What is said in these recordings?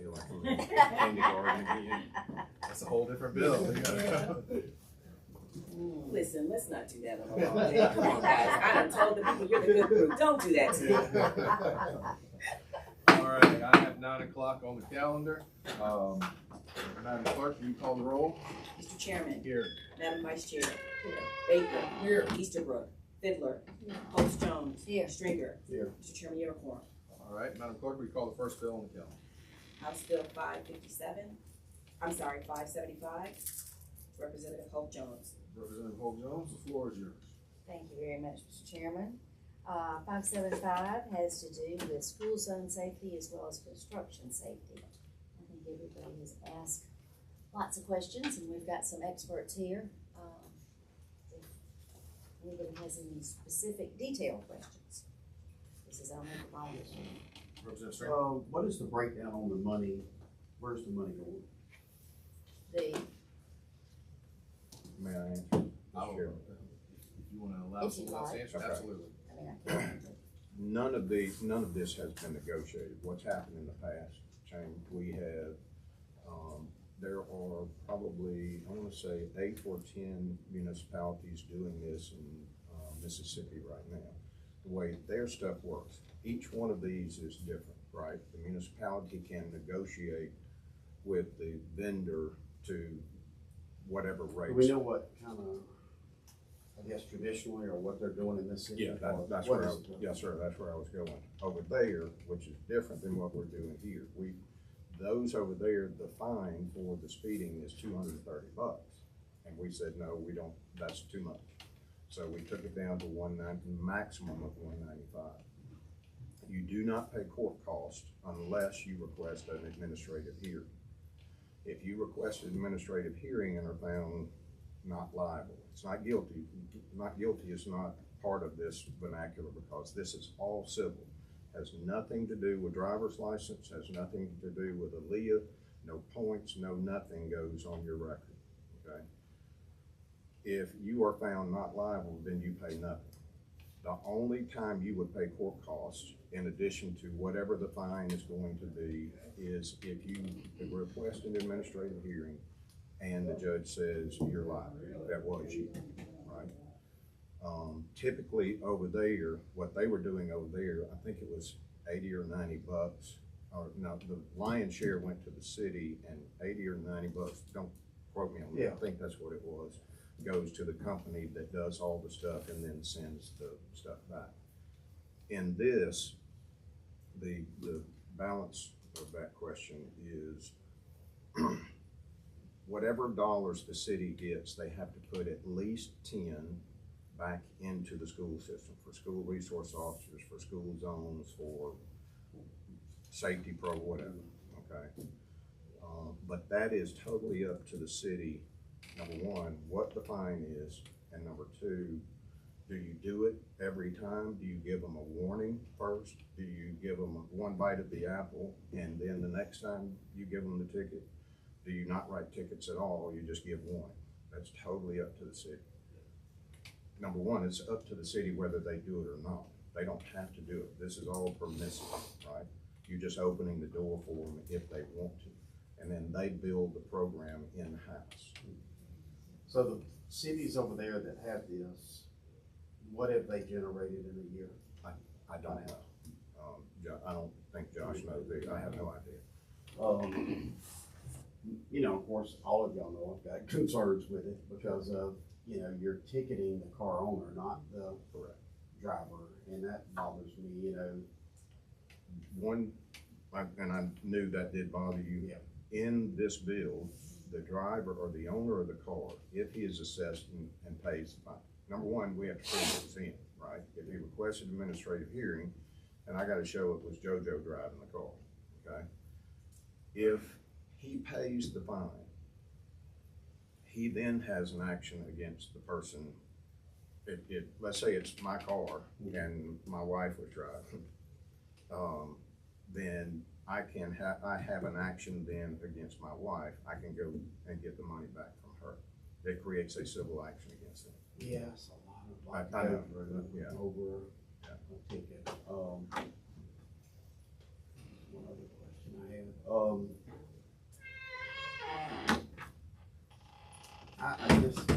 feel like I'm in kindergarten again. That's a whole different bill. Listen, let's not do that on the long day. Come on, guys. I done told the people you're the good group. Don't do that to me. All right, I have 9 o'clock on the calendar. Madam Clerk, will you call the roll? Mr. Chairman. Here. Madam Vice Chair. Here. Baker. Here. Easterbrook. Fiddler. Holmes Jones. Here. Stringer. Here. Mr. Chairman, you have a quorum. All right, Madam Clerk, will you call the first bill on the calendar? House Bill 575. Representative Hope Jones. Representative Hope Jones, the floor is yours. Thank you very much, Mr. Chairman. 575 has to do with school zone safety as well as construction safety. I think everybody has asked lots of questions, and we've got some experts here. If anybody has any specific detailed questions, this is our methodology. Representative Stringer. What is the breakdown on the money? Where's the money going? May I answer? Sure. If you want to allow someone else to answer, Okay. absolutely. I mean, I can't. None of this has been negotiated. What's happened in the past, Shane, we have, there are probably, I want to say 8 or 10 municipalities doing this in Mississippi right now. The way their stuff works, each one of these is different, right? The municipality can negotiate with the vendor to whatever rates. Do we know what kind of, I guess, traditionally, or what they're doing in this city? Yeah, that's where yes, sir, that's where I was going. Over there, which is different than what we're doing here. Those over there, the fine for the speeding is $230. And we said, no, we don't, that's too much. So we took it down to $190, maximum of $195. You do not pay court costs unless you request an administrative hearing. If you request an administrative hearing and are found not liable, it's not guilty. Not guilty is not part of this vernacular because this is all civil. Has nothing to do with driver's license, has nothing to do with ALEA, no points, no nothing goes on your record, okay? If you are found not liable, then you pay nothing. The only time you would pay court costs, in addition to whatever the fine is going to be, is if you request an administrative hearing and the judge says you're liable, that was you, right? Typically over there, what they were doing over there, I think it was 80 or 90 bucks, or no, the lion's share went to the city, and 80 or 90 bucks, don't quote me on that, I think that's what it was, goes to the company that does all the stuff and then sends the stuff back. In this, the balance of that question is whatever dollars the city gets, they have to put at least 10 back into the school system for school resource officers, for school zones, for safety pro, whatever, okay? But that is totally up to the city, number one, what the fine is, and number two, do you do it every time? Do you give them a warning first? Do you give them one bite of the apple, and then the next time you give them the ticket? Do you not write tickets at all, you just give one? That's totally up to the city. Number one, it's up to the city whether they do it or not. They don't have to do it. This is all permissive, right? You're just opening the door for them if they want to. And then they build the program in-house. So the cities over there that have this, what have they generated in a year? I don't know. I don't think Josh knows. I have no idea. You know, of course, all of y'all know I've got concerns with it because of, you know, you're ticketing the car owner, not the driver, and that bothers me, you know. And I knew that did bother you. Yeah. In this bill, the driver or the owner of the car, if he is assessed and pays the fine, number one, we have to prove it's in, right? If he requested administrative hearing, and I got to show it was JoJo driving the car, okay? If he pays the fine, he then has an action against the person. Let's say it's my car and my wife was driving, then I have an action then against my wife. I can go and get the money back from her. It creates a civil action against them. Yes, a lot of I know. over a ticket. One other question I bad. I just,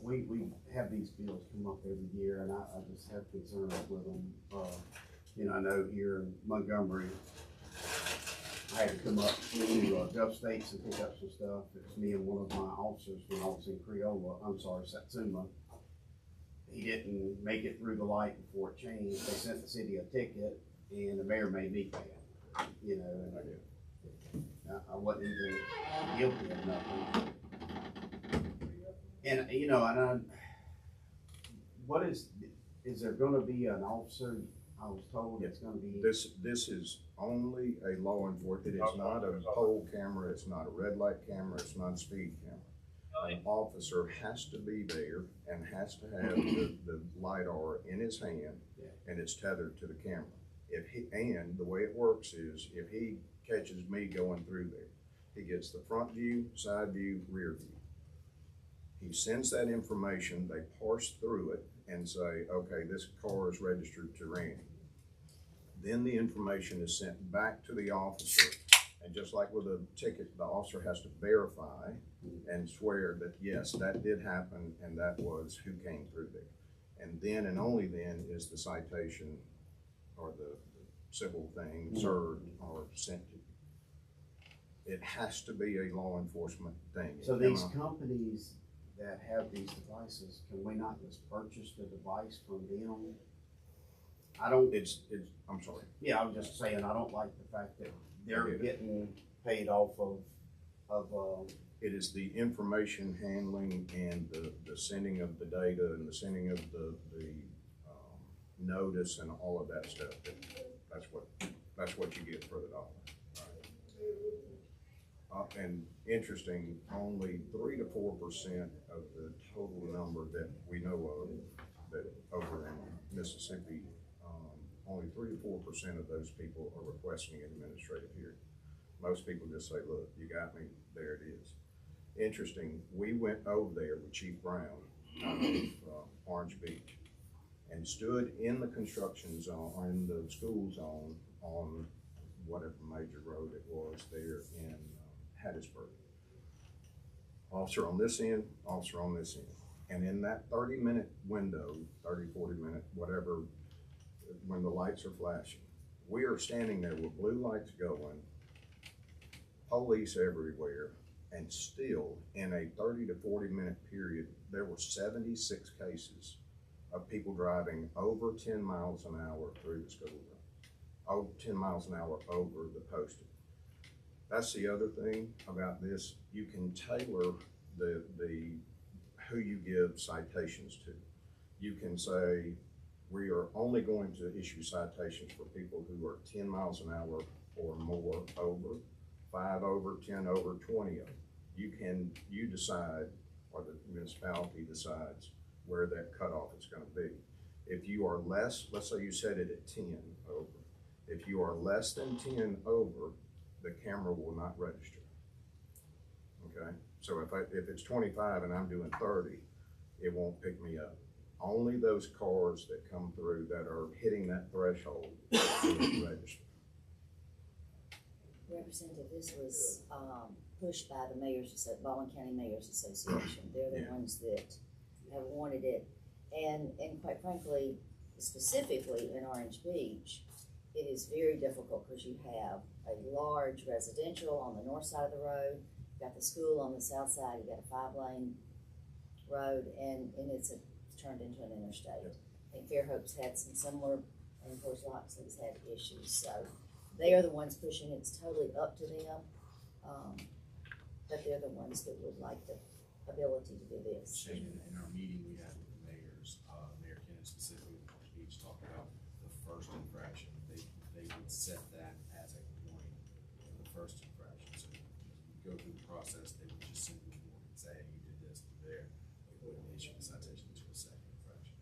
we have these bills come up every year, and I just have concerns with them. I know here in Montgomery, I had to come up to Gulf States and pick up some stuff. It was me and one of my officers when I was in Satsuma. He didn't make it through the light before it changed. They sent the city a ticket, and the mayor made me pay it. And I wasn't even guilty of nothing. And what is there gonna be an officer, I was told it's gonna be? This is only a law enforcement, it is not a pole camera, it's not a red light camera, it's not a speed camera. An officer has to be there and has to have the LiDAR in his hand, and it's tethered to the camera. And the way it works is, if he catches me going through there, he gets the front view, side view, rear view. He sends that information, they parse through it and say, okay, this car is registered to Randy. Then the information is sent back to the officer, and just like with a ticket, the officer has to verify and swear that yes, that did happen and that was who came through there. And then and only then is the citation or the civil thing served or sent to you. It has to be a law enforcement thing. So these companies that have these devices, can we not just purchase the device from them? I'm sorry. Yeah, I was just saying, I don't like the fact that they're getting paid off of It is the information handling and the sending of the data and the sending of the notice and all of that stuff. That's what you get for the dollar. And interesting, only 3 to 4% of the total number that we know of that over in Mississippi, only 3 to 4% of those people are requesting an administrative hearing. Most people just say, look, you got me, there it is. Interesting, we went over there with Chief Brown out of Orange Beach and stood in the construction zone, or in the school zone on whatever major road it was there in Hattiesburg. Officer on this end, officer on this end. And in that 30-minute window, 30, 40 minute, whatever, when the lights are flashing, we are standing there with blue lights going, police everywhere, and still in a 30 to 40 minute period, there were 76 cases of people driving over 10 miles an hour through the school zone, 10 miles an hour over the posted. That's the other thing about this. You can tailor the who you give citations to. You can say, we are only going to issue citations for people who are 10 miles an hour or more over, 5 over, 10 over, 20 over. You decide, or the municipality decides where that cutoff is going to be. If you are less, let's say you set it at 10 over. If you are less than 10 over, the camera will not register. Okay, so if it's 25 and I'm doing 30, it won't pick me up. Only those cars that come through that are hitting that threshold will register. Representative, this was pushed by the Baldwin County Mayors Association. They're the ones that have wanted it, and quite frankly, specifically in Orange Beach, it is very difficult because you have a large residential on the north side of the road, you've got the school on the south side, you've got a 5-lane road, and it's turned into an interstate. I think Fairhope's had some similar, and of course Loxley's had issues, so they are the ones pushing it. It's totally up to them, but they're the ones that would like the ability to do this. In our meeting we had with the mayors, Mayor Kenneth specifically in Orange Beach talked about the first infraction. They would set that as a warning for the first infraction. So you go through the process, they would just simply warn and say, hey, you did this, you did there. They wouldn't issue a citation to a second infraction.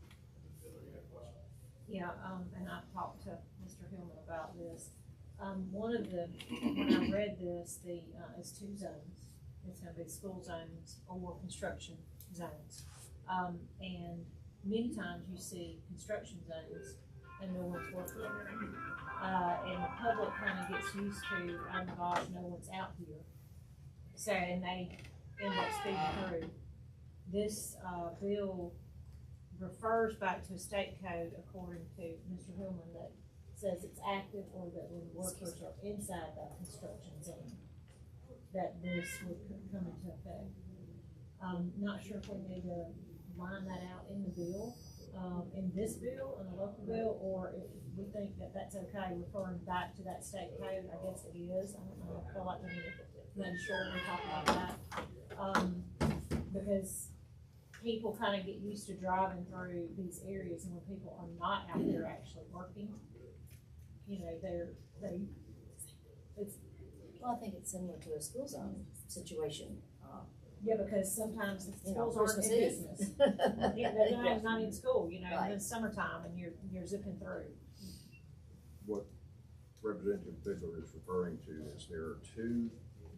Bill, you had a question? Yeah, and I've talked to Mr. Hillman about this. When I read this, it's 2 zones. It's gonna be school zones or construction zones. And many times you see construction zones and no one's working. And the public kinda gets used to, oh my gosh, no one's out here. So, and they end up speeding through. This, bill refers back to a state code according to Mr. Hillman that says it's active or that when workers are inside the construction zone, that this would come into effect. Not sure if we need to line that out in the bill, in this bill, in the local bill, or if we think that that's okay referring back to that state code. I guess it is. I don't know, I feel like we need to make sure we talk about that. Because people kind of get used to driving through these areas, and when people are not out there actually working, you know, Well, I think it's similar to a school zone situation. yeah, because sometimes the You know, schools aren't in Christmas business. Eve. Yeah, they're not in school, you know, Right. in the summertime, and you're zipping through. What Representative Fiddler is referring to is there are two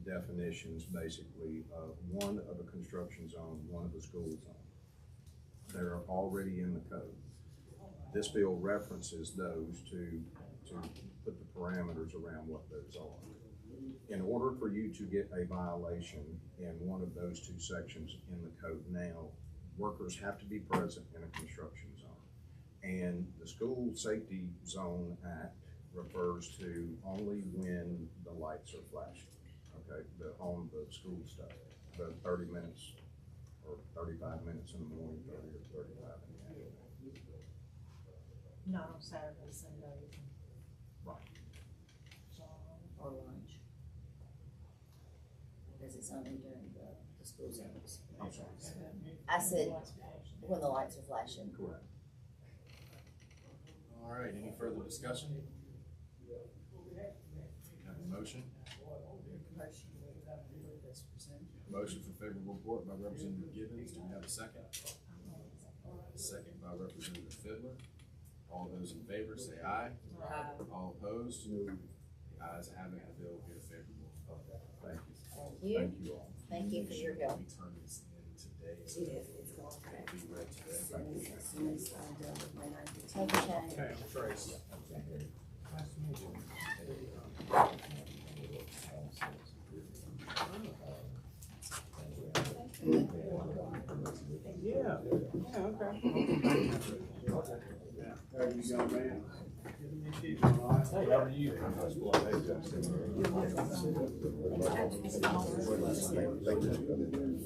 definitions, basically, one of a construction zone, one of a school zone. They're already in the code. This bill references those to put the parameters around what those are. In order for you to get a violation in one of those two sections in the code now, workers have to be present in a construction zone. And the School Safety Zone Act refers to only when the lights are flashing, okay, on the school stuff, the 30 minutes or 35 minutes in the morning, 30 or 35 in the afternoon. Not on Saturday, Sunday. Right. Or lunch. Because it's only during the school zones. I'm sorry. I said when the lights are flashing. Correct. All right, any further discussion? Have a motion? Motion for favorable report by Representative Gibbons. Do we have a second? Second by Representative Fiddler. All those in favor say aye. All opposed? The ayes have it, the bill will get a favorable vote. Thank you. Thank you. Thank you all. Thank you for your help. We turn this in today. She did, it's going back. It'll be read today. As soon as I'm done with my 9:15. Take a change. Okay, Trace. Yeah, okay. How you young man? Hey, how are you? Thank you.